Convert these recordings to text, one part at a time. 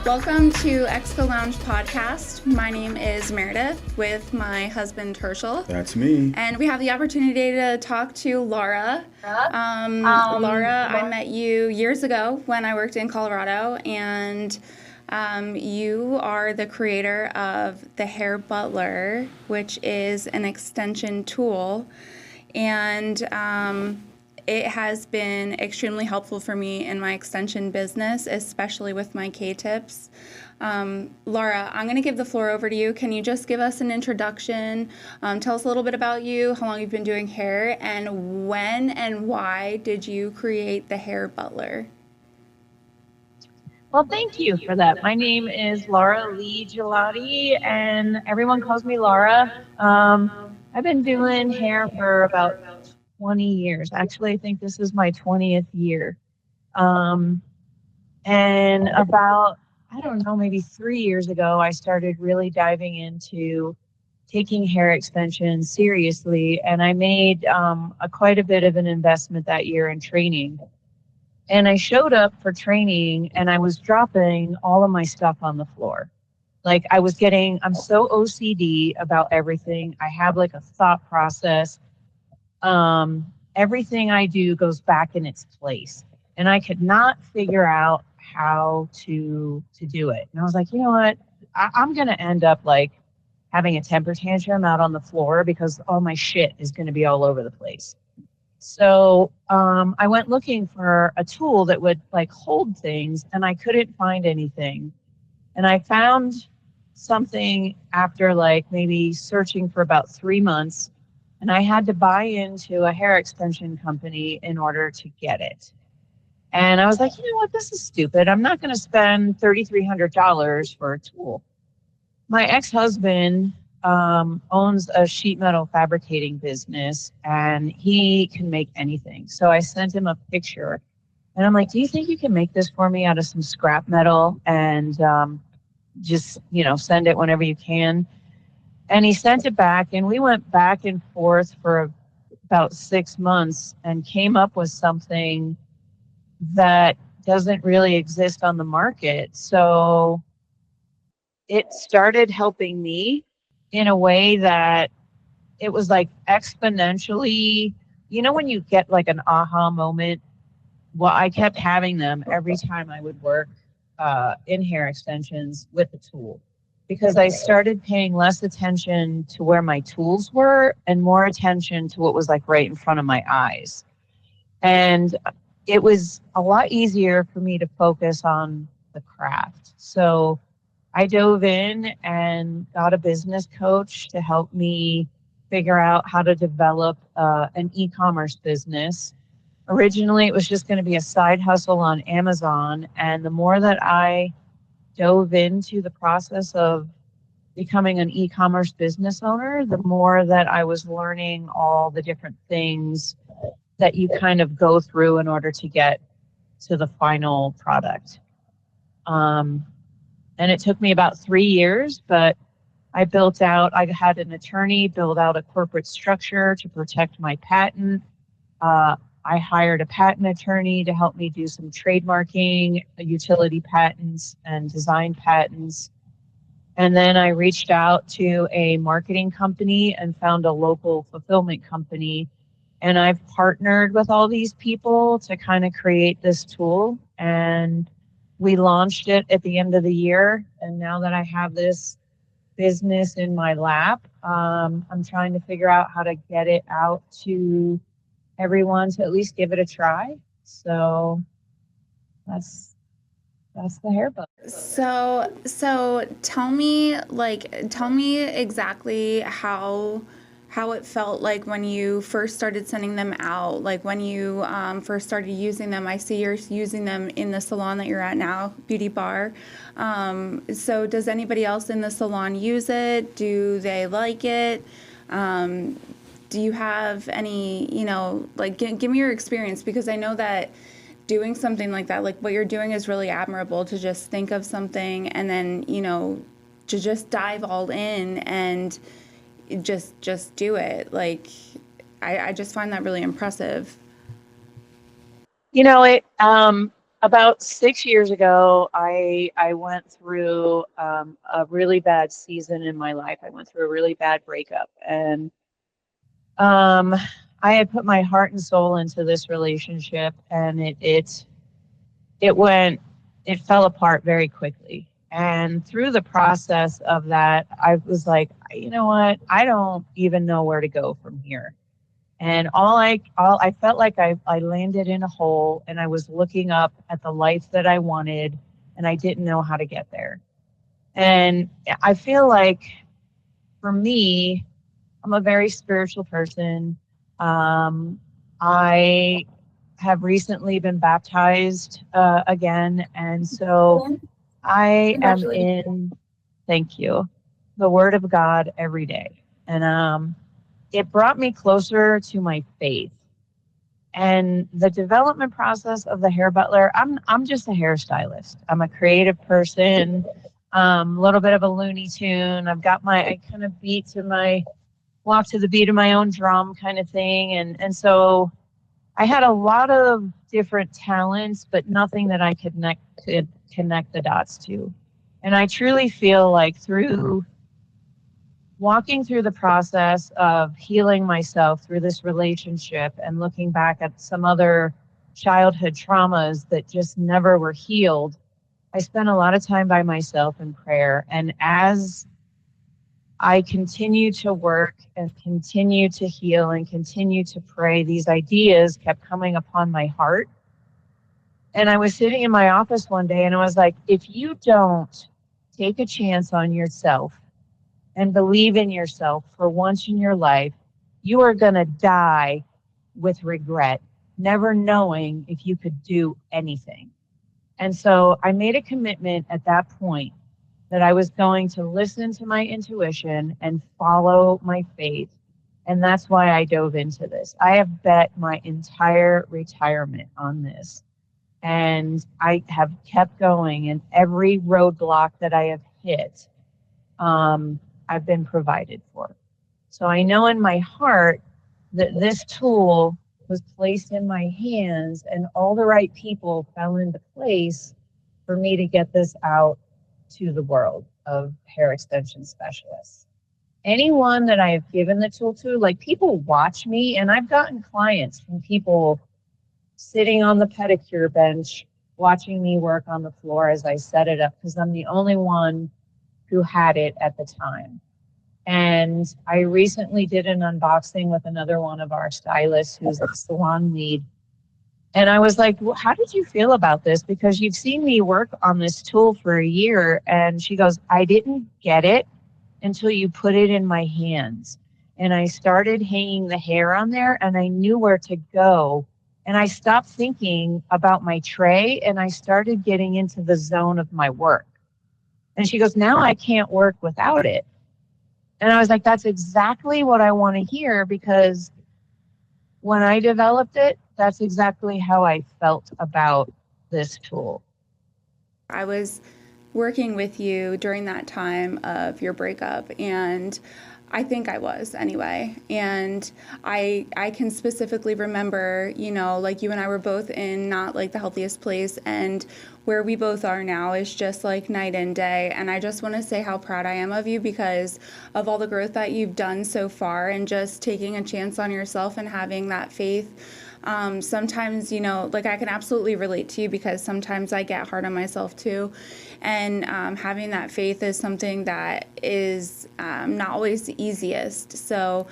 Welcome to ExCo Lounge podcast. My name is Meredith with my husband Herschel. That's me. And we have the opportunity to talk to Laura. Laura, I met you years ago when I worked in Colorado, and you are the creator of the Hair Butler, which is an extension tool. And it has been extremely helpful for me in my extension business, especially with my K-tips. Laura, I'm going to give the floor over to you. Can you just give us an introduction? Tell us a little bit about you, how long you've been doing hair, and when and why did you create the Hair Butler? Well, thank you for that. My name is LauraLee Gigliotti, and everyone calls me Laura. I've been doing hair for about 20 years. Actually, I think this is my 20th year. And about, I don't know, maybe 3 years ago, I started really diving into taking hair extensions seriously. And I made quite a bit of an investment that year in training. And I showed up for training and I was dropping all of my stuff on the floor. Like I'm so OCD about everything. I have like a thought process. Everything I do goes back in its place, and I could not figure out how to do it. And I was like, you know what? I'm going to end up like having a temper tantrum out on the floor because all my shit is going to be all over the place. So, I went looking for a tool that would like hold things, and I couldn't find anything. And I found something after like maybe searching for about 3 months. And I had to buy into a hair extension company in order to get it. And I was like, you know what, this is stupid. I'm not going to spend $3,300 for a tool. My ex-husband owns a sheet metal fabricating business, and he can make anything. So I sent him a picture, and I'm like, do you think you can make this for me out of some scrap metal and just, send it whenever you can? And he sent it back, and we went back and forth for about 6 months and came up with something that doesn't really exist on the market. So it started helping me in a way that it was like exponentially, when you get like an aha moment. Well, I kept having them every time I would work in hair extensions with the tool, because I started paying less attention to where my tools were and more attention to what was like right in front of my eyes. And it was a lot easier for me to focus on the craft. So I dove in and got a business coach to help me figure out how to develop an e-commerce business. Originally, it was just going to be a side hustle on Amazon. And the more that I dove into the process of becoming an e-commerce business owner, the more that I was learning all the different things that you kind of go through in order to get to the final product. And it took me about 3 years, but I had an attorney build out a corporate structure to protect my patent. I hired a patent attorney to help me do some trademarking, utility patents, and design patents. And then I reached out to a marketing company and found a local fulfillment company. And I've partnered with all these people to kind of create this tool. And we launched it at the end of the year. And now that I have this business in my lap, I'm trying to figure out how to get it out to everyone to at least give it a try. So that's the Hair Butler. So tell me exactly how it felt like when you first started sending them out, like when you first started using them. I see you're using them in the salon that you're at now, Beauty Bar. So does anybody else in the salon use it? Do they like it? Do you have any, give me your experience, because I know that doing something like that, like what you're doing, is really admirable, to just think of something and then, to just dive all in and just do it. Like, I just find that really impressive. It About 6 years ago, I went through a really bad season in my life. I went through a really bad breakup, and um, I had put my heart and soul into this relationship, and it fell apart very quickly. And through the process of that, I was like, you know what? I don't even know where to go from here. And all I felt like I landed in a hole, and I was looking up at the life that I wanted, and I didn't know how to get there. And I feel like for me, I'm a very spiritual person. Um, I have recently been baptized again, and so I am Congratulations. in, thank you, the Word of God every day. And it brought me closer to my faith. And the development process of the Hair Butler, I'm just a hairstylist. I'm a creative person, a little bit of a Looney Tune. I kind of walk to the beat of my own drum kind of thing. And so I had a lot of different talents, but nothing that I could connect the dots to. And I truly feel like through walking through the process of healing myself through this relationship and looking back at some other childhood traumas that just never were healed, I spent a lot of time by myself in prayer. And as I continue to work and continue to heal and continue to pray, these ideas kept coming upon my heart. And I was sitting in my office one day and I was like, if you don't take a chance on yourself and believe in yourself for once in your life, you are going to die with regret, never knowing if you could do anything. And so I made a commitment at that point that I was going to listen to my intuition and follow my faith. And that's why I dove into this. I have bet my entire retirement on this. And I have kept going, and every roadblock that I have hit, I've been provided for. So I know in my heart that this tool was placed in my hands, and all the right people fell into place for me to get this out to the world of hair extension specialists. Anyone that I have given the tool to, like, people watch me, and I've gotten clients from people sitting on the pedicure bench watching me work on the floor as I set it up, because I'm the only one who had it at the time. And I recently did an unboxing with another one of our stylists who's the salon lead. And I was like, well, how did you feel about this? Because you've seen me work on this tool for a year. And she goes, I didn't get it until you put it in my hands. And I started hanging the hair on there, and I knew where to go. And I stopped thinking about my tray, and I started getting into the zone of my work. And she goes, now I can't work without it. And I was like, that's exactly what I want to hear, because when I developed it, that's exactly how I felt about this tool. I was working with you during that time of your breakup, and I think I was anyway. And I can specifically remember, like you and I were both in not like the healthiest place, and where we both are now is just like night and day. And I just want to say how proud I am of you because of all the growth that you've done so far, and just taking a chance on yourself and having that faith. Sometimes, like I can absolutely relate to you because sometimes I get hard on myself too. And having that faith is something that is not always the easiest. So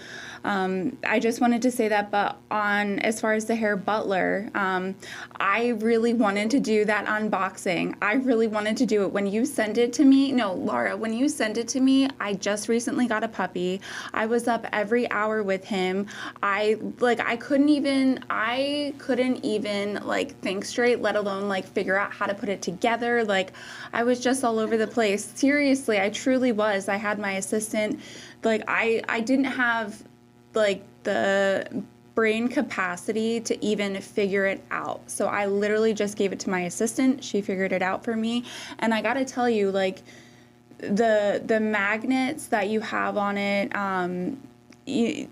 I just wanted to say that. But on as far as the Hair Butler, I really wanted to do that unboxing. I really wanted to do it. When you sent it to me, no, Laura, when you sent it to me, I just recently got a puppy. I was up every hour with him. I couldn't even like think straight, let alone like figure out how to put it together. Like I was just all over the place. Seriously, I truly was. I had my assistant. Like I didn't have like the brain capacity to even figure it out. So I literally just gave it to my assistant. She figured it out for me. And I got to tell you, like the magnets that you have on it,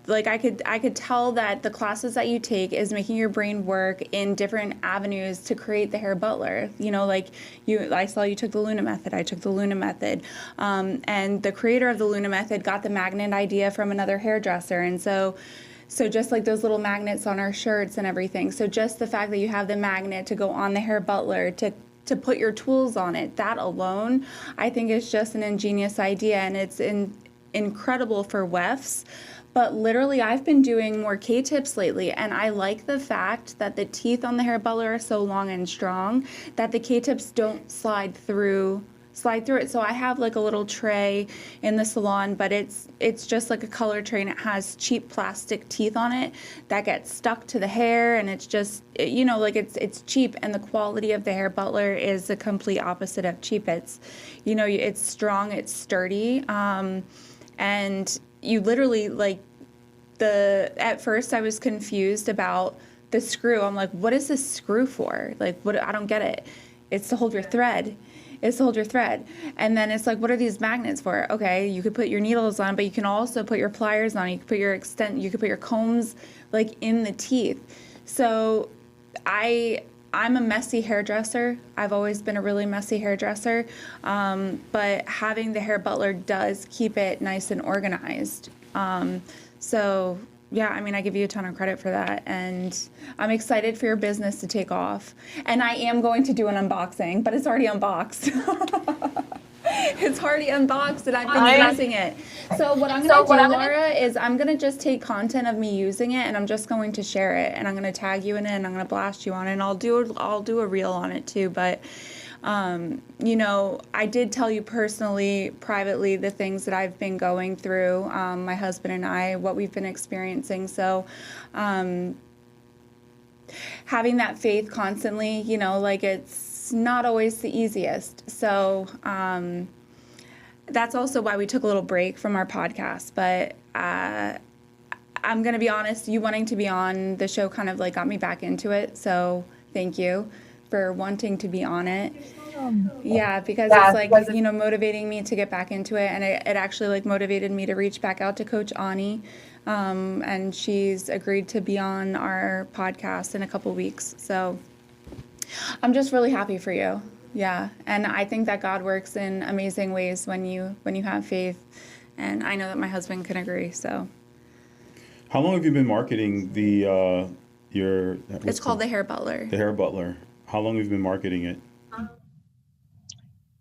like I could tell that the classes that you take is making your brain work in different avenues to create the hair butler. Like I saw you took the Luna method. I took the Luna method, and the creator of the Luna method got the magnet idea from another hairdresser, and so just like those little magnets on our shirts and everything. So just the fact that you have the magnet to go on the hair butler to put your tools on it, that alone, I think is just an ingenious idea, and it's incredible for wefts. But literally, I've been doing more K-tips lately, and I like the fact that the teeth on the hair butler are so long and strong that the K-tips don't slide through it. So I have like a little tray in the salon, but it's just like a color tray, and it has cheap plastic teeth on it that get stuck to the hair, and it's just, like it's cheap, and the quality of the hair butler is the complete opposite of cheap. It's strong, it's sturdy, and you literally, like, at first I was confused about the screw. I'm like, what is this screw for? Like, what? I don't get it. It's to hold your thread. And then it's like, what are these magnets for? Okay, you could put your needles on, but you can also put your pliers on. You could put your combs like in the teeth. So I'm a messy hairdresser. I've always been a really messy hairdresser, but having the hair butler does keep it nice and organized. So yeah, I mean, I give you a ton of credit for that, and I'm excited for your business to take off. And I am going to do an unboxing, but it's already unboxed. It's already unboxed, and I've been using it. So what I'm going to do, Laura, is I'm going to just take content of me using it, and I'm just going to share it, and I'm going to tag you in it, and I'm going to blast you on it, and I'll do a reel on it too. But I did tell you personally, privately, the things that I've been going through, my husband and I, what we've been experiencing. So having that faith constantly, like, it's not always the easiest. So that's also why we took a little break from our podcast. But I'm going to be honest, you wanting to be on the show kind of like got me back into it. So thank you for wanting to be on it. Yeah, because it's like, motivating me to get back into it. And it actually like motivated me to reach back out to Coach Ani. And she's agreed to be on our podcast in a couple weeks. So I'm just really happy for you. Yeah. And I think that God works in amazing ways when you have faith. And I know that my husband can agree. So how long have you been marketing it's called the Hair Butler. The Hair Butler. How long have you been marketing it?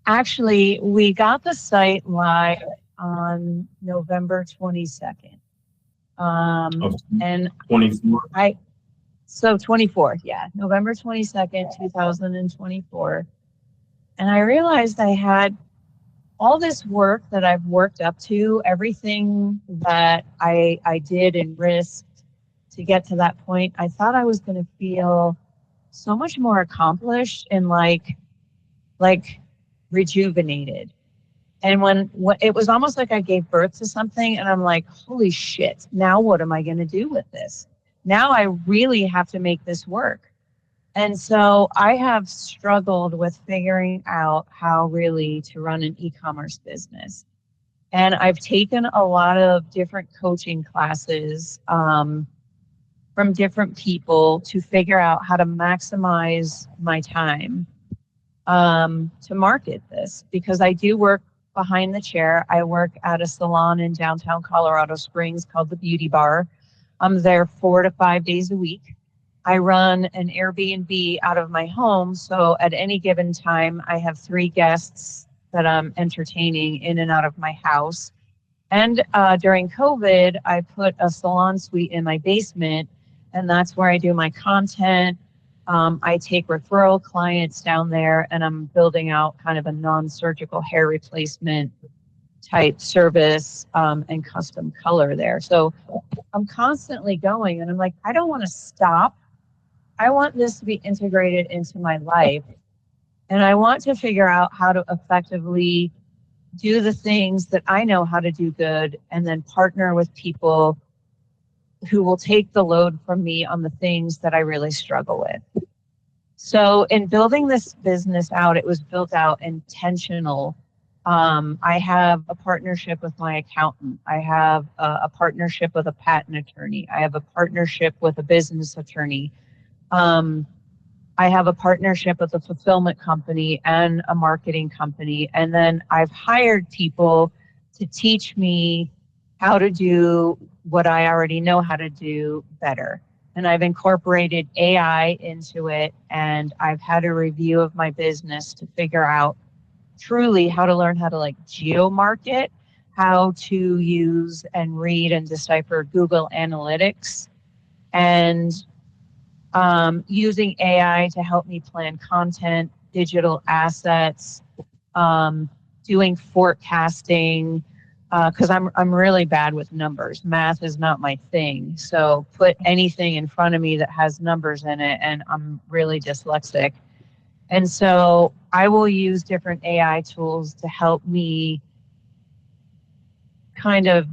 Actually, we got the site live on November 22nd. And 24. 24th, yeah, November 22nd, 2024. And I realized I had all this work that I've worked up to, everything that I did and risked to get to that point. I thought I was going to feel so much more accomplished and like rejuvenated. And when it was almost like I gave birth to something, and I'm like, holy shit, now what am I going to do with this? Now I really have to make this work. And so I have struggled with figuring out how really to run an e-commerce business. And I've taken a lot of different coaching classes from different people to figure out how to maximize my time to market this, because I do work behind the chair. I work at a salon in downtown Colorado Springs called the Beauty Bar. I'm there 4 to 5 days a week. I run an Airbnb out of my home, so at any given time, I have 3 guests that I'm entertaining in and out of my house. And during COVID, I put a salon suite in my basement, and that's where I do my content. I take referral clients down there, and I'm building out kind of a non-surgical hair replacement type service and custom color there. So I'm constantly going, and I'm like, I don't want to stop. I want this to be integrated into my life. And I want to figure out how to effectively do the things that I know how to do good, and then partner with people who will take the load from me on the things that I really struggle with. So in building this business out, it was built out intentional I have a partnership with my accountant. I have a partnership with a patent attorney. I have a partnership with a business attorney. I have a partnership with a fulfillment company and a marketing company. And then I've hired people to teach me how to do what I already know how to do better. And I've incorporated AI into it. And I've had a review of my business to figure out truly how to learn how to like geo market, how to use and read and decipher Google Analytics, and using AI to help me plan content, digital assets, doing forecasting, because I'm really bad with numbers. Math is not my thing. So put anything in front of me that has numbers in it, and I'm really dyslexic. And so I will use different AI tools to help me kind of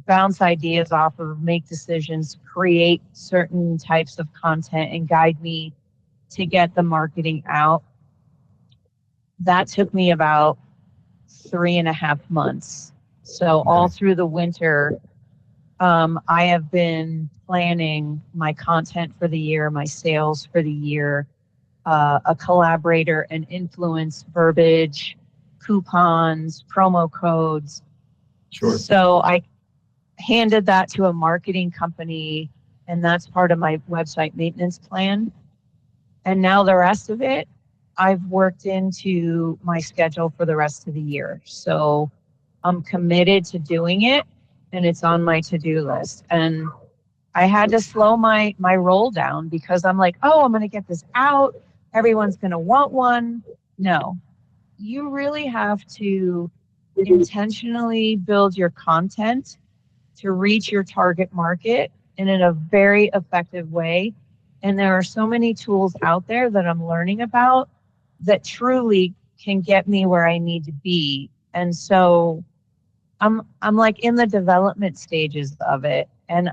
bounce ideas off of, make decisions, create certain types of content, and guide me to get the marketing out. That took me about 3.5 months. So all through the winter, I have been planning my content for the year, my sales for the year, a collaborator and influence verbiage, coupons, promo codes. Sure. So I handed that to a marketing company, and that's part of my website maintenance plan. And now the rest of it, I've worked into my schedule for the rest of the year. So I'm committed to doing it, and it's on my to-do list. And I had to slow my roll down because I'm like, oh, I'm going to get this out. Everyone's going to want one. No, you really have to intentionally build your content to reach your target market and in a very effective way. And there are so many tools out there that I'm learning about that truly can get me where I need to be. And so I'm like in the development stages of it. And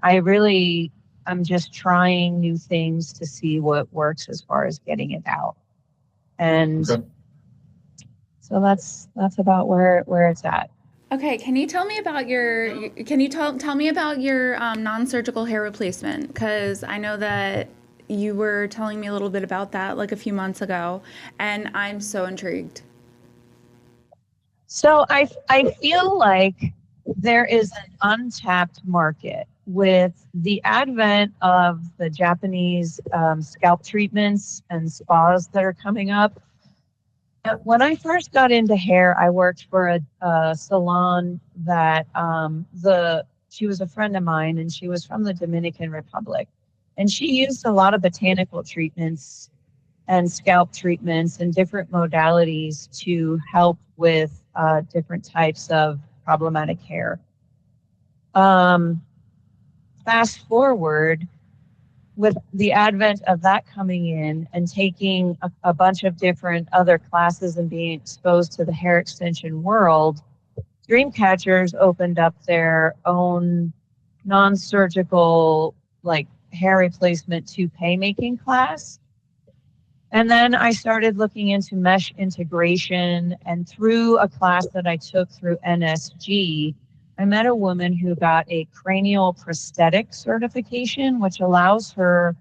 I'm just trying new things to see what works as far as getting it out. And so that's about where it's at. Okay, can you tell me about tell me about your non-surgical hair replacement? Because I know that you were telling me a little bit about that like a few months ago, and I'm so intrigued. So I feel like there is an untapped market with the advent of the Japanese scalp treatments and spas that are coming up. When I first got into hair, I worked for a salon that she was a friend of mine, and she was from the Dominican Republic. And she used a lot of botanical treatments and scalp treatments and different modalities to help with different types of problematic hair. Fast forward, with the advent of that coming in and taking a bunch of different other classes and being exposed to the hair extension world, Dreamcatchers opened up their own non-surgical like hair replacement toupee making class. And then I started looking into mesh integration, and through a class that I took through NSG, I met a woman who got a cranial prosthetic certification, which allows her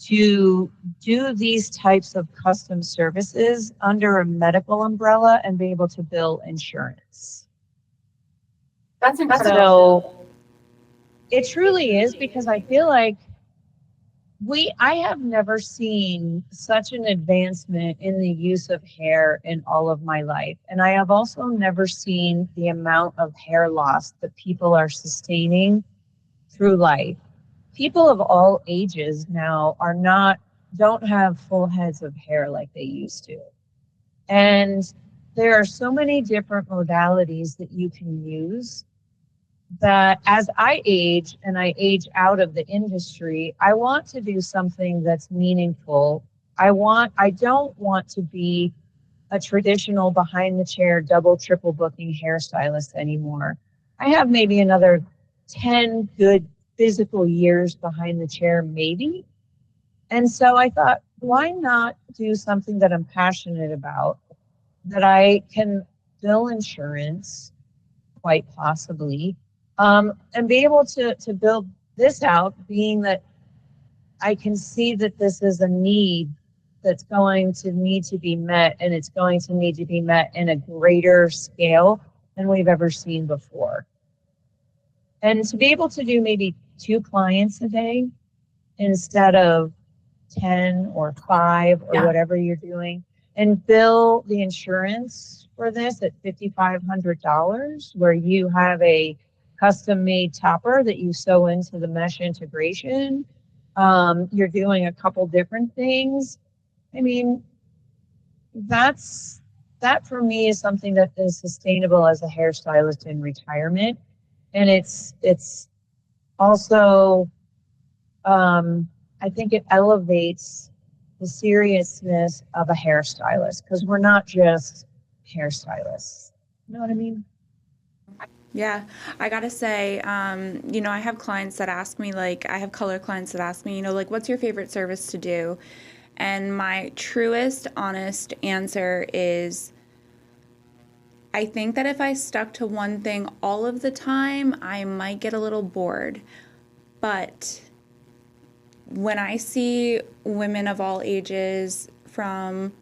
to do these types of custom services under a medical umbrella and be able to bill insurance. That's incredible. So it truly is, because I feel like I have never seen such an advancement in the use of hair in all of my life. And I have also never seen the amount of hair loss that people are sustaining through life. People of all ages now don't have full heads of hair like they used to. And there are so many different modalities that you can use that as I age and I age out of the industry, I want to do something that's meaningful. I don't want to be a traditional behind the chair, double, triple booking hairstylist anymore. I have maybe another 10 good physical years behind the chair, maybe. And so I thought, why not do something that I'm passionate about, that I can bill insurance, quite possibly, and be able to build this out, being that I can see that this is a need that's going to need to be met, and it's going to need to be met in a greater scale than we've ever seen before. And to be able to do maybe 2 clients a day instead of 10 or 5 or whatever you're doing, and bill the insurance for this at $5,500, where you have a custom made topper that you sew into the mesh integration. You're doing a couple different things. I mean, that for me is something that is sustainable as a hairstylist in retirement. And it's also, I think it elevates the seriousness of a hairstylist, because we're not just hairstylists. You know what I mean? Yeah, I gotta say, I have clients that ask me, like, I have color clients that ask me, like, what's your favorite service to do? And my truest, honest answer is, I think that if I stuck to one thing all of the time, I might get a little bored. But when I see women of all ages from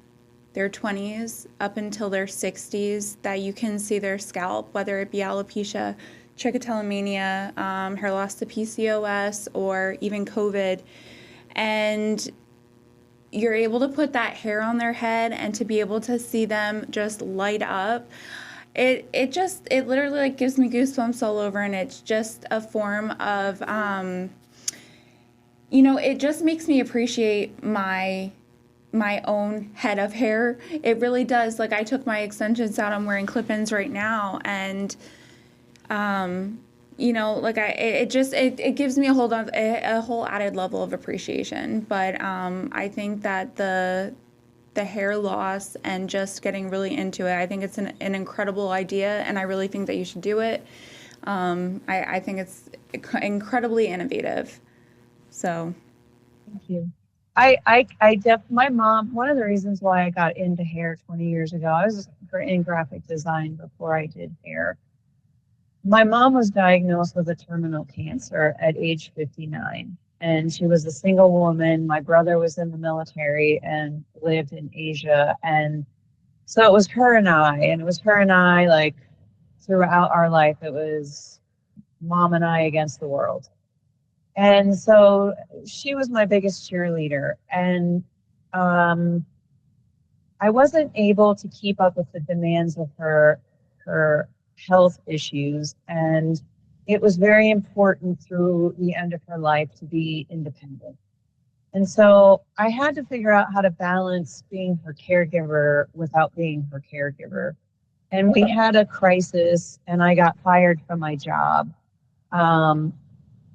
their 20s up until their 60s, that you can see their scalp, whether it be alopecia, trichotillomania, hair loss to PCOS, or even COVID, and you're able to put that hair on their head and to be able to see them just light up, it literally like gives me goosebumps all over, and it's just a form of it just makes me appreciate my own head of hair. It really does. Like, I took my extensions out. I'm wearing clip-ins right now, and it gives me a whole added level of appreciation. But I think that the hair loss and just getting really into it, I think it's an incredible idea, and I really think that you should do it. I think it's incredibly innovative. So. Thank you. My mom, one of the reasons why I got into hair 20 years ago, I was in graphic design before I did hair. My mom was diagnosed with a terminal cancer at age 59, and she was a single woman. My brother was in the military and lived in Asia. And so it was her and I, like, throughout our life. It was mom and I against the world. And so she was my biggest cheerleader. And I wasn't able to keep up with the demands of her health issues. And it was very important through the end of her life to be independent. And so I had to figure out how to balance being her caregiver without being her caregiver. And we had a crisis, and I got fired from my job.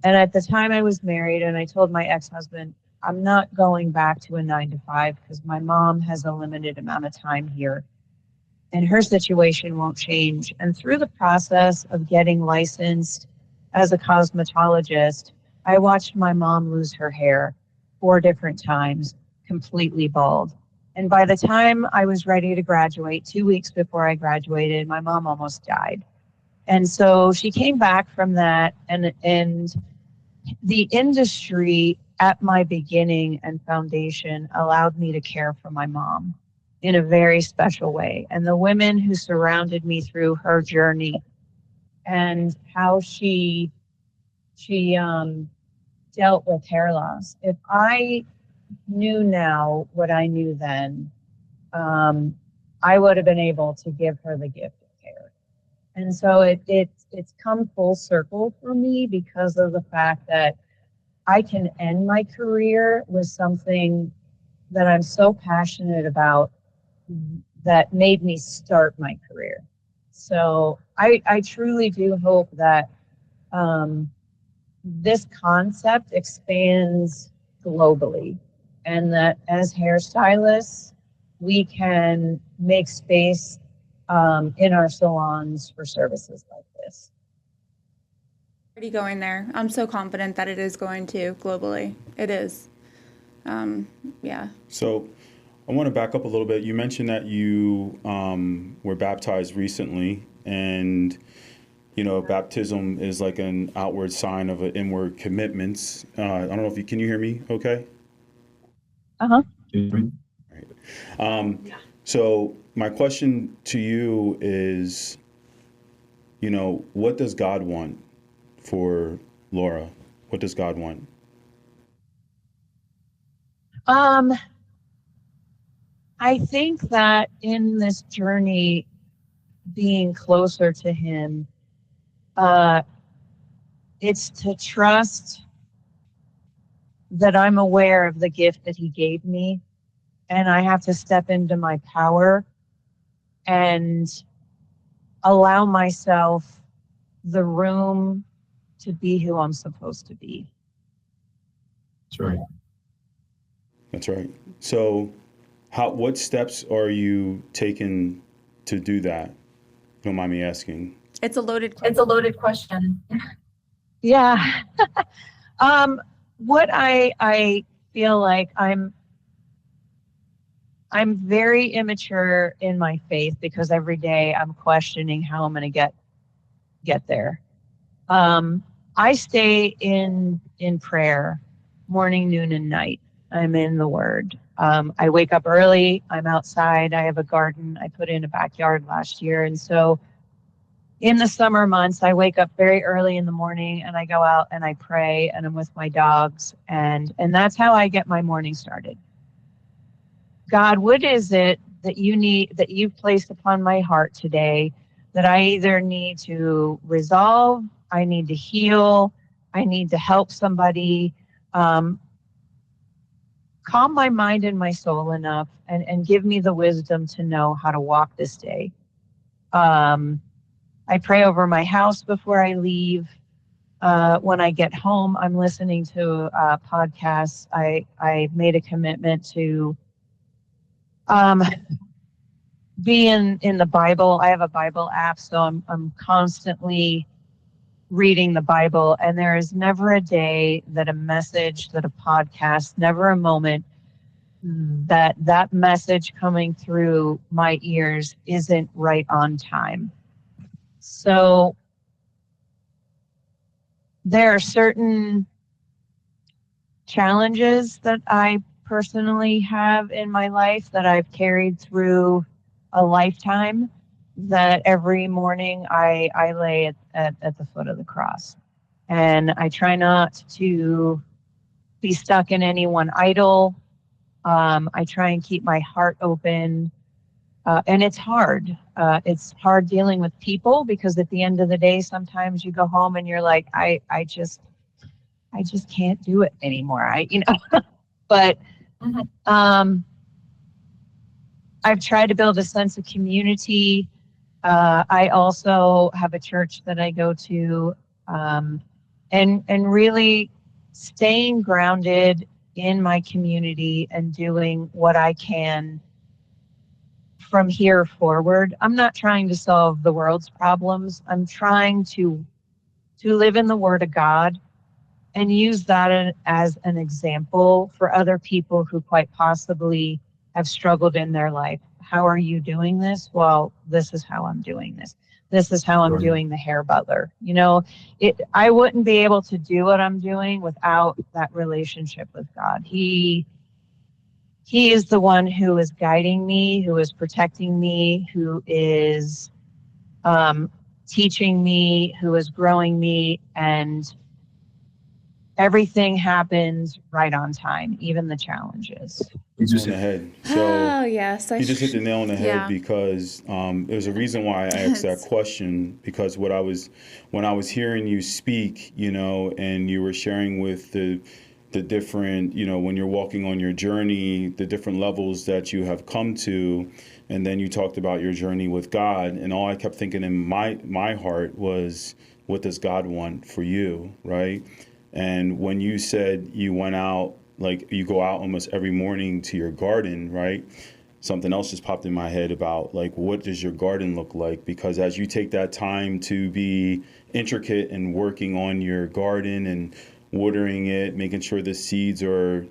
And at the time I was married, and I told my ex-husband, I'm not going back to a 9-to-5 because my mom has a limited amount of time here, and her situation won't change. And through the process of getting licensed as a cosmetologist, I watched my mom lose her hair 4 different times, completely bald. And by the time I was ready to graduate, 2 weeks before I graduated, my mom almost died. And so she came back from that, and the industry at my beginning and foundation allowed me to care for my mom in a very special way. And the women who surrounded me through her journey and how she dealt with hair loss. If I knew now what I knew then, I would have been able to give her the gift of hair. And so it's come full circle for me because of the fact that I can end my career with something that I'm so passionate about that made me start my career. So I truly do hope that this concept expands globally, and that as hairstylists, we can make space in our salons for services like this. Already going there. I'm so confident that it is going to globally. It is. Yeah. So I want to back up a little bit. You mentioned that you were baptized recently, and baptism is like an outward sign of an inward commitments. I don't know if you can you hear me? Okay. Uh-huh. Right. So my question to you is, what does God want for Laura? What does God want? I think that in this journey, being closer to him, it's to trust that I'm aware of the gift that he gave me, and I have to step into my power and allow myself the room to be who I'm supposed to be. That's right. That's right. So what steps are you taking to do that? Don't mind me asking. It's a loaded question. It's a loaded question. Yeah. What I feel like I'm very immature in my faith because every day I'm questioning how I'm going to get there. I stay in prayer morning, noon, and night. I'm in the Word. I wake up early. I'm outside. I have a garden I put in a backyard last year, and so in the summer months, I wake up very early in the morning and I go out and I pray and I'm with my dogs, and that's how I get my morning started. God, what is it that you've placed upon my heart today that I either need to resolve, I need to heal, I need to help somebody, calm my mind and my soul enough and give me the wisdom to know how to walk this day. I pray over my house before I leave. When I get home, I'm listening to podcasts. I made a commitment to be in the Bible. I have a Bible app, so I'm constantly reading the Bible, and there is never a day that a message, that a podcast, never a moment that message coming through my ears isn't right on time. So there are certain challenges that I personally have in my life that I've carried through a lifetime, that every morning I lay at the foot of the cross. And I try not to be stuck in any one idol. I try and keep my heart open. And it's hard. It's hard dealing with people because at the end of the day, sometimes you go home and you're like, I just can't do it anymore. But I've tried to build a sense of community. I also have a church that I go to, and really staying grounded in my community and doing what I can from here forward. I'm not trying to solve the world's problems. I'm trying to live in the Word of God and use that as an example for other people who quite possibly have struggled in their life. How are you doing this? Well, this is how I'm doing this. This is how I'm doing the Hair Butler. I wouldn't be able to do what I'm doing without that relationship with God. He is the one who is guiding me, who is protecting me, who is teaching me, who is growing me, and everything happens right on time, even the challenges. On the head. So Oh, yes. you just hit the nail on the head Yeah. because there's a reason why I asked that question, because when I was hearing you speak, and you were sharing with the different, when you're walking on your journey, the different levels that you have come to, and then you talked about your journey with God, and all I kept thinking in my heart was, what does God want for you, right? And when you said you went out, like you go out almost every morning to your garden, right? Something else just popped in my head about, like, what does your garden look like? Because as you take that time to be intricate and working on your garden and watering it, making sure the seeds are,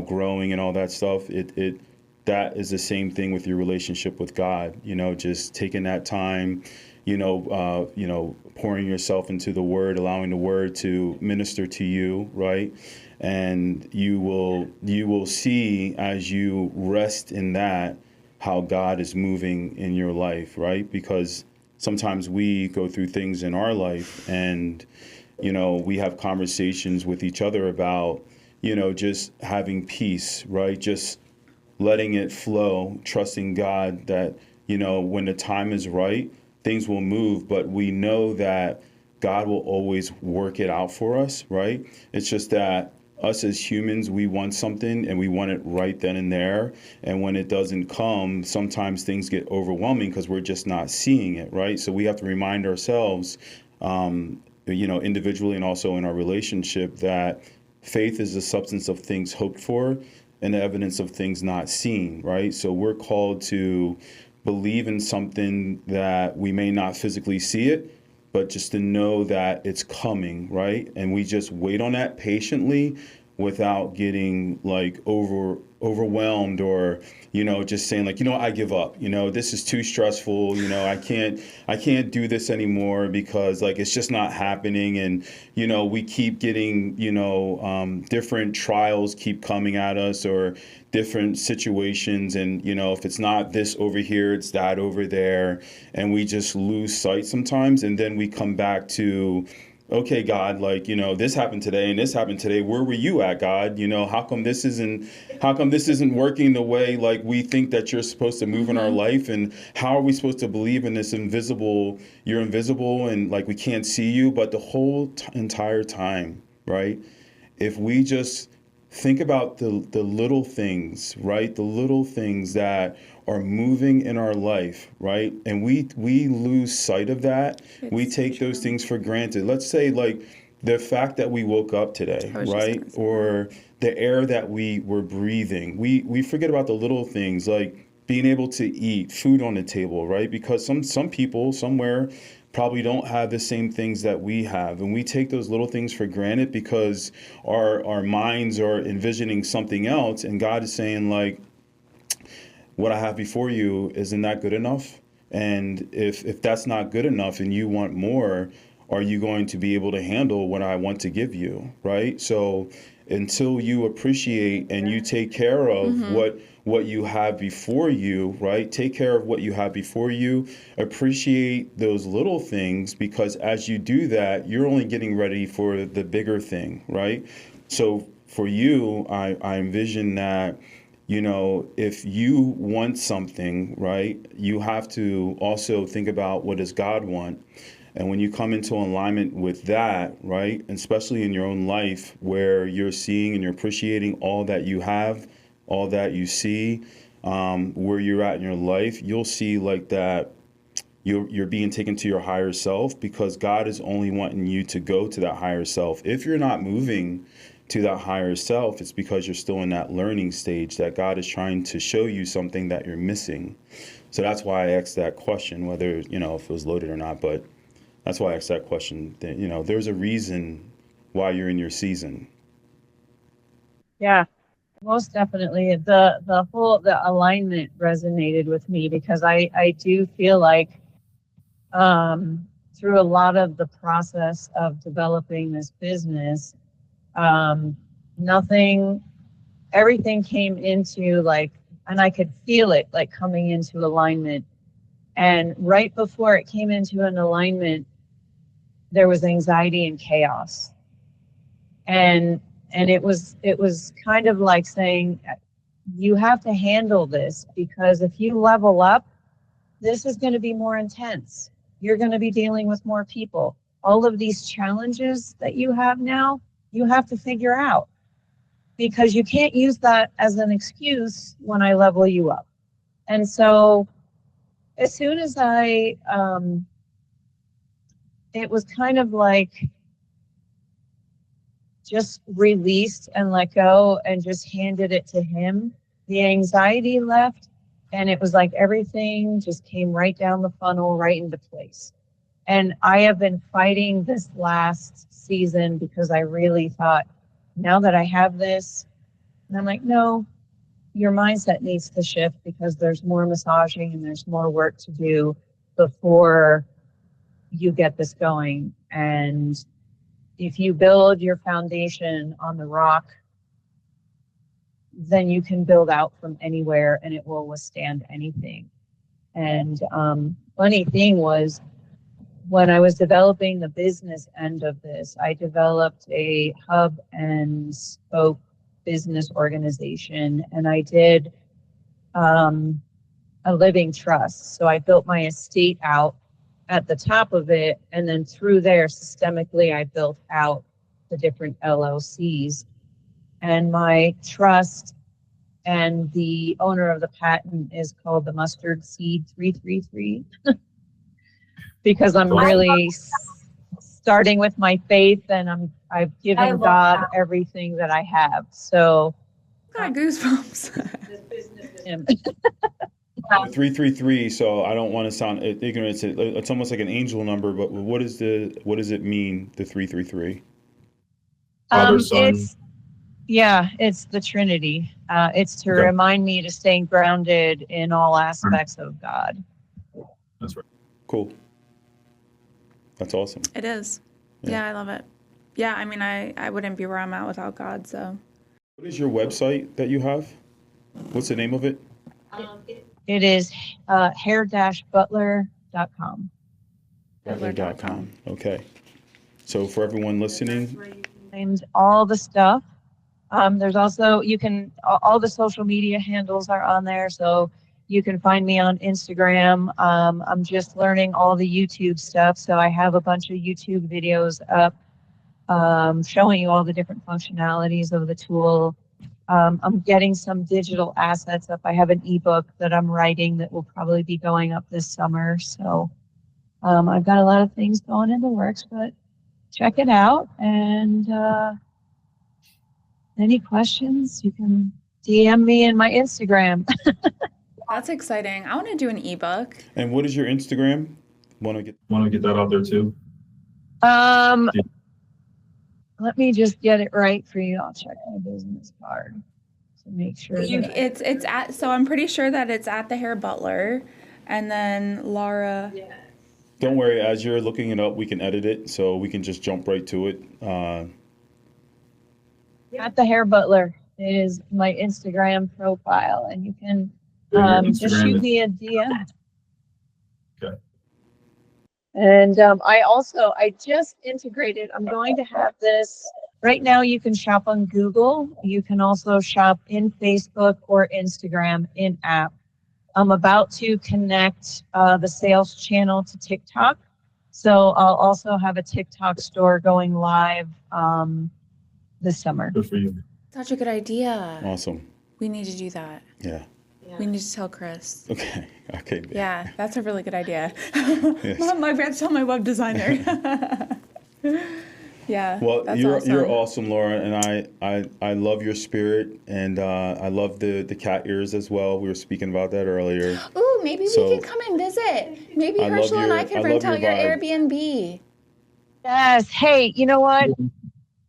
growing and all that stuff, it that is the same thing with your relationship with God. Just taking that time, pouring yourself into the Word, allowing the Word to minister to you, right? And you will see as you rest in that how God is moving in your life, right? Because sometimes we go through things in our life and, we have conversations with each other about, just having peace, right? Just letting it flow, trusting God that, when the time is right, things will move, but we know that God will always work it out for us, right? It's just that us as humans, we want something and we want it right then and there. And when it doesn't come, sometimes things get overwhelming because we're just not seeing it, right? So we have to remind ourselves, individually and also in our relationship, that faith is the substance of things hoped for and the evidence of things not seen, right? So we're called to believe in something that we may not physically see it, but just to know that it's coming, right? And we just wait on that patiently without getting like overwhelmed or, just saying like, I give up, this is too stressful, I can't do this anymore because like it's just not happening. And, we keep getting, different trials keep coming at us or different situations. And, if it's not this over here, it's that over there. And we just lose sight sometimes. And then we come back to, okay, God, like, this happened today and this happened today. Where were you at, God? How come this isn't working the way like we think that you're supposed to move in our life? And how are we supposed to believe in this you're invisible and like we can't see you? But the whole entire time, right? If we just think about the little things, right? The little things that are moving in our life, right? And we lose sight of that. We take those things for granted. Let's say like the fact that we woke up today, right? Or the air that we were breathing. We forget about the little things like being able to eat, food on the table, right? Because some people somewhere probably don't have the same things that we have. And we take those little things for granted because our minds are envisioning something else. And God is saying like, what I have before you, isn't that good enough? And if that's not good enough and you want more, are you going to be able to handle what I want to give you, right? So until you appreciate and you take care of what you have before you, right? Take care of what you have before you. Appreciate those little things, because as you do that, you're only getting ready for the bigger thing, right? So for you, I envision that, if you want something, right, you have to also think about what does God want. And when you come into alignment with that, right, and especially in your own life where you're seeing and you're appreciating all that you have, all that you see, where you're at in your life, you'll see like that you're being taken to your higher self, because God is only wanting you to go to that higher self. If you're not moving to that higher self, it's because you're still in that learning stage that God is trying to show you something that you're missing. So that's why I asked that question, whether, if it was loaded or not, but that's why I asked that question. There's a reason why you're in your season. Yeah, most definitely. The alignment resonated with me because I do feel like through a lot of the process of developing this business, everything came into like, and I could feel it like coming into alignment. And right before it came into an alignment, there was anxiety and chaos. And it was kind of like saying, you have to handle this, because if you level up, this is going to be more intense. You're going to be dealing with more people. All of these challenges that you have now, you have to figure out, because you can't use that as an excuse when I level you up. And so as soon as it was kind of like just released and let go and just handed it to him, the anxiety left, and it was like everything just came right down the funnel, right into place. And I have been fighting this last season because I really thought, now that I have this, and I'm like, no, your mindset needs to shift because there's more massaging and there's more work to do before you get this going. And if you build your foundation on the rock, then you can build out from anywhere and it will withstand anything. And funny thing was, when I was developing the business end of this, I developed a hub and spoke business organization, and I did a living trust. So I built my estate out at the top of it, and then through there, systemically, I built out the different LLCs. And my trust and the owner of the patent is called the Mustard Seed 333. Because I'm really starting with my faith, and I've given God everything that I have. So Got goosebumps. this business is him. 333. So I don't want to sound ignorant. It's almost like an angel number, but what does it mean? The 333. Father, Son. It's the Trinity. It's to remind me to stay grounded in all aspects of God. That's right. Cool. That's awesome. It is. Yeah. Yeah, I love it. Yeah, I mean, I wouldn't be where I'm at without God, so. What is your website that you have? What's the name of it? It is hair-butler.com. Butler.com. Okay. So for everyone listening, And all the stuff. There's also, all the social media handles are on there. So you can find me on Instagram. I'm just learning all the YouTube stuff. So I have a bunch of YouTube videos up showing you all the different functionalities of the tool. I'm getting some digital assets up. I have an ebook that I'm writing that will probably be going up this summer. So I've got a lot of things going in the works, but check it out. And any questions, you can DM me in my Instagram. That's exciting. I want to do an ebook. and what is your Instagram? Want to get that out there too? Let me just get it right for you. I'll check my business card to make sure. It's at, so I'm pretty sure that it's at the Hair Butler, and then Laura. Yeah. Don't worry, as you're looking it up, we can edit it, so we can just jump right to it. At the Hair Butler is my Instagram profile, and you can just shoot me a DM. Okay. And I just integrated, I'm going to have this, right now you can shop on Google. You can also shop in Facebook or Instagram in app. I'm about to connect the sales channel to TikTok. So I'll also have a TikTok store going live this summer. Good for you. Such a good idea. Awesome. We need to do that. Yeah. We need to tell Chris. Okay. Okay. Yeah, that's a really good idea. Yes. I have to tell my web designer. Yeah. Well, that's you're awesome, Laura, and I love your spirit, and I love the cat ears as well. We were speaking about that earlier. Ooh, maybe So- we can come and visit. Maybe I love Herschel and I your- can I rent love out your your vibe. Airbnb. Yes. Hey, you know what?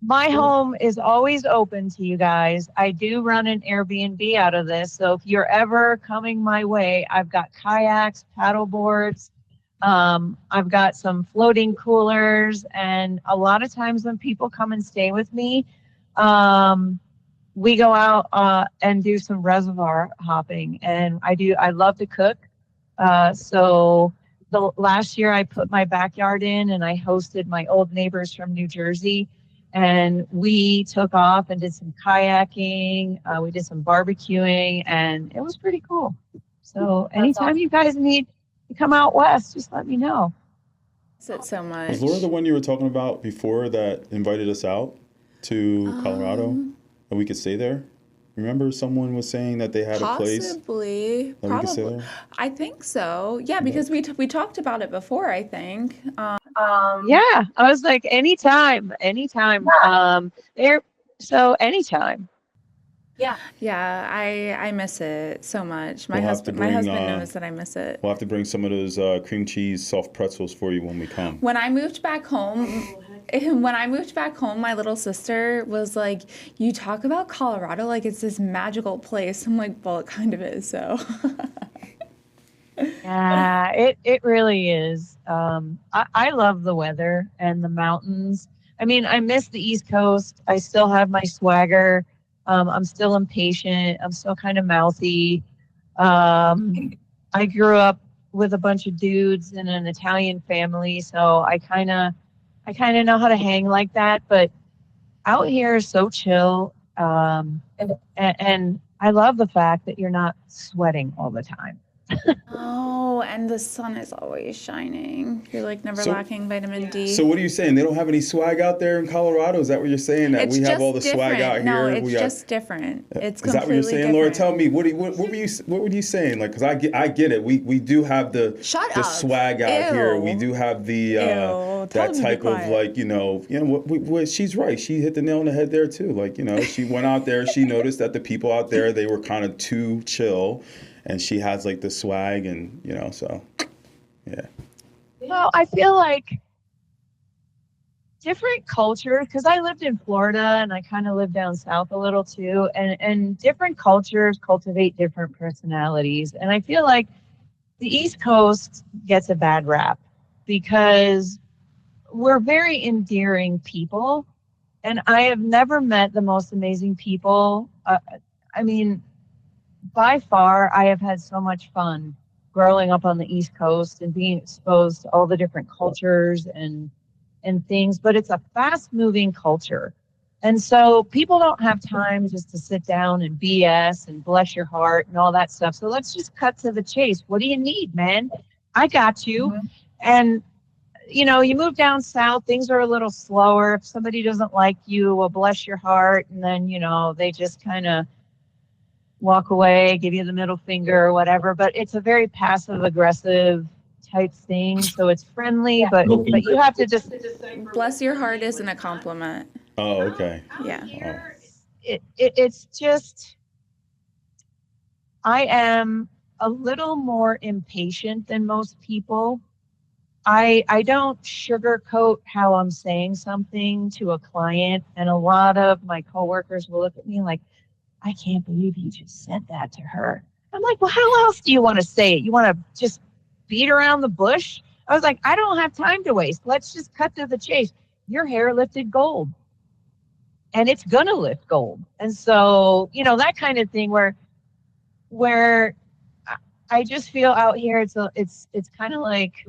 My home is always open to you guys. I do run an Airbnb out of this. So if you're ever coming my way, I've got kayaks, paddle boards. I've got some floating coolers. And a lot of times when people come and stay with me, we go out and do some reservoir hopping. And I love to cook. So the last year I put my backyard in and I hosted my old neighbors from New Jersey. And we took off and did some kayaking. We did some barbecuing, and it was pretty cool. So anytime you guys need to come out west, just let me know. It so much. Was Laura the one you were talking about before that invited us out to Colorado, and we could stay there? Remember, someone was saying that they had a place Possibly. that we could stay Probably. there? I think so. Yeah, because we talked about it before, I think. Yeah, I was like, anytime. So anytime. Yeah, I miss it so much. My We'll have to husband bring, knows that I miss it. We'll have to bring some of those cream cheese soft pretzels for you when we come. When I moved back home, when I moved back home, my little sister was like, "You talk about Colorado like it's this magical place." I'm like, "Well, it kind of is." So, Yeah, it really is. I love the weather and the mountains. I mean, I miss the East Coast. I still have my swagger. I'm still impatient. I'm still kind of mouthy. I grew up with a bunch of dudes in an Italian family, so I kind of know how to hang like that. But out here is so chill, and I love the fact that you're not sweating all the time. oh, and the sun is always shining. You're like never So, lacking vitamin D. so what are you saying? They don't have any swag out there in Colorado? Is that what you're saying? That It's we have just all the swag out different. No, here? it's We got, just different. It's is that what you're completely saying, Laura? different. Tell me, what were you saying? Like, because I get it. We do have the Shut the up. swag out here. We Ew. do have the Ew. Tell that them to be type of quiet. like what she's right. She hit the nail on the head there too. Like she went out there. She noticed that the people out there, they were kind of too chill, and she has like the swag, and so yeah. Well, I feel like different cultures, because I lived in Florida and I kind of lived down south a little too, and different cultures cultivate different personalities. And I feel like the East Coast gets a bad rap because we're very endearing people, and I have never met the most amazing people. I mean, by far, I have had so much fun growing up on the East Coast and being exposed to all the different cultures and things, but it's a fast moving culture. And so people don't have time just to sit down and BS and bless your heart and all that stuff. So let's just cut to the chase. What do you need, man? I got you. Mm-hmm. And you move down south, things are a little slower. If somebody doesn't like you, well, bless your heart. And then, they just kind of walk away, give you the middle finger or whatever. But it's a very passive aggressive type thing. So it's friendly, but you have to just Bless your heart isn't a compliment. Oh, okay. Yeah. Oh. It's just, I am a little more impatient than most people. I don't sugarcoat how I'm saying something to a client. And a lot of my coworkers will look at me like, I can't believe you just said that to her. I'm like, well, how else do you want to say it? You want to just beat around the bush? I was like, I don't have time to waste. Let's just cut to the chase. Your hair lifted gold, and it's going to lift gold. And so, that kind of thing where I just feel out here, it's kind of like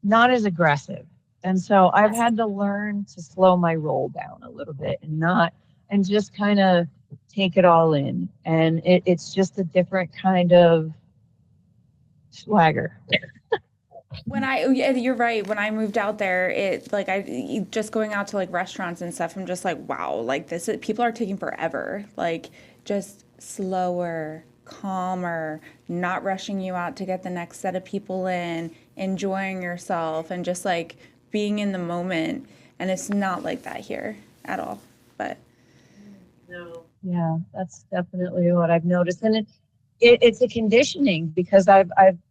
not as aggressive. And so I've had to learn to slow my roll down a little bit and just kind of take it all in. And it's just a different kind of swagger. You're right. When I moved out there, I just going out to like restaurants and stuff, I'm just like, wow, like people are taking forever. Like just slower, calmer, not rushing you out to get the next set of people in, enjoying yourself and just like being in the moment. And it's not like that here at all. But no. Yeah, that's definitely what I've noticed. And it's a conditioning because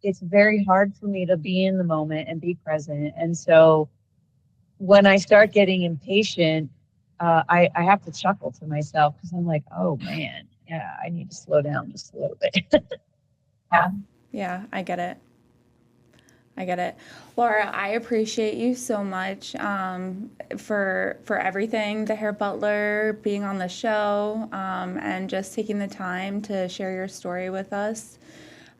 it's very hard for me to be in the moment and be present. And so when I start getting impatient, I have to chuckle to myself because I'm like, oh man, yeah, I need to slow down just a little bit. Yeah, I get it. Laura, I appreciate you so much for everything, the Hair Butler, being on the show, and just taking the time to share your story with us.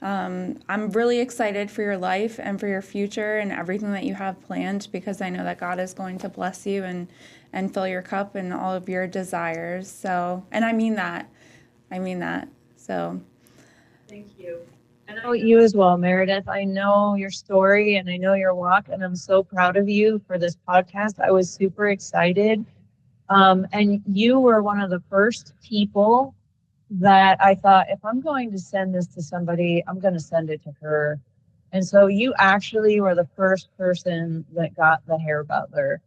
I'm really excited for your life and for your future and everything that you have planned because I know that God is going to bless you and fill your cup and all of your desires. So, and I mean that. So, thank you. And I know you as well, Meredith. I know your story and I know your walk, and I'm so proud of you for this podcast. I was super excited. And you were one of the first people that I thought, if I'm going to send this to somebody, I'm going to send it to her. And so you actually were the first person that got the Hair Butler.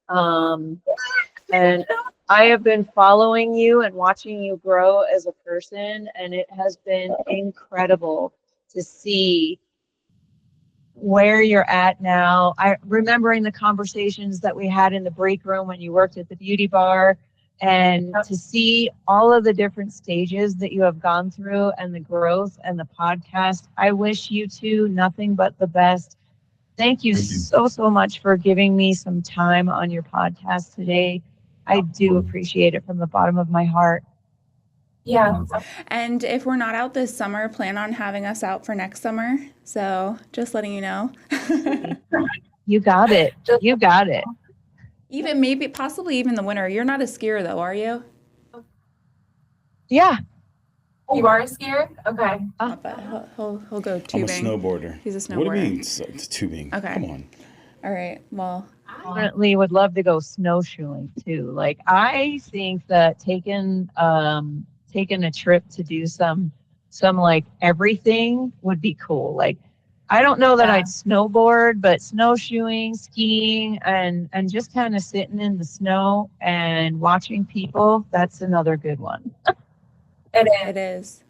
And I have been following you and watching you grow as a person, and it has been incredible to see where you're at now. I remembering the conversations that we had in the break room when you worked at the beauty bar, and to see all of the different stages that you have gone through and the growth and the podcast. I wish you two nothing but the best. Thank you so much for giving me some time on your podcast today. I do appreciate it from the bottom of my heart. Yeah. And if we're not out this summer, plan on having us out for next summer. So just letting you know. You got it. You got it. Even maybe, possibly even the winter. You're not a skier though, are you? Yeah. You are a skier? Okay. But he'll go I'm a tubing. snowboarder. He's a snowboarder. What do you mean it's tubing? Okay. Come on. All right. Well, Definitely would love to go snowshoeing too. Like, I think that taking a trip to do some like everything would be cool. Like, I don't know that I'd snowboard, but snowshoeing, skiing, and just kind of sitting in the snow and watching people, that's another good one. it is.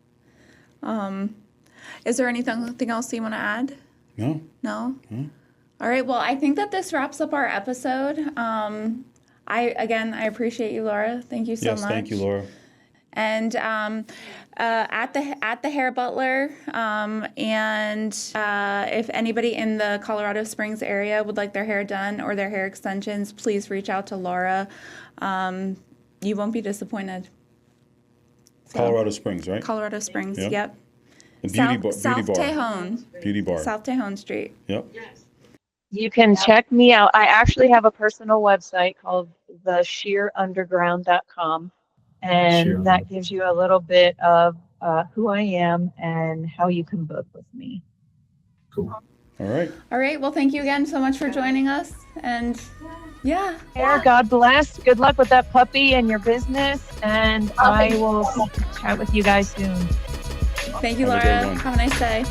Is there anything else you want to add? No. No? All right. Well, I think that this wraps up our episode. I appreciate you, Laura. Thank you so much. Yes, thank you, Laura. And at the Hair Butler, and if anybody in the Colorado Springs area would like their hair done or their hair extensions, please reach out to Laura. You won't be disappointed. So, Colorado Springs, right? Colorado Springs. Yep. Yep. The beauty bar. South Tejon. Beauty bar. South Tejon Street. Yep. You can check me out. I actually have a personal website called thesheerunderground.com. And that gives you a little bit of who I am and how you can book with me. Cool. All right. All right. Well, thank you again so much for joining us. And yeah. God bless. Good luck with that puppy and your business. And I will chat with you guys soon. Thank you, Have a good Laura. one. Have a nice day.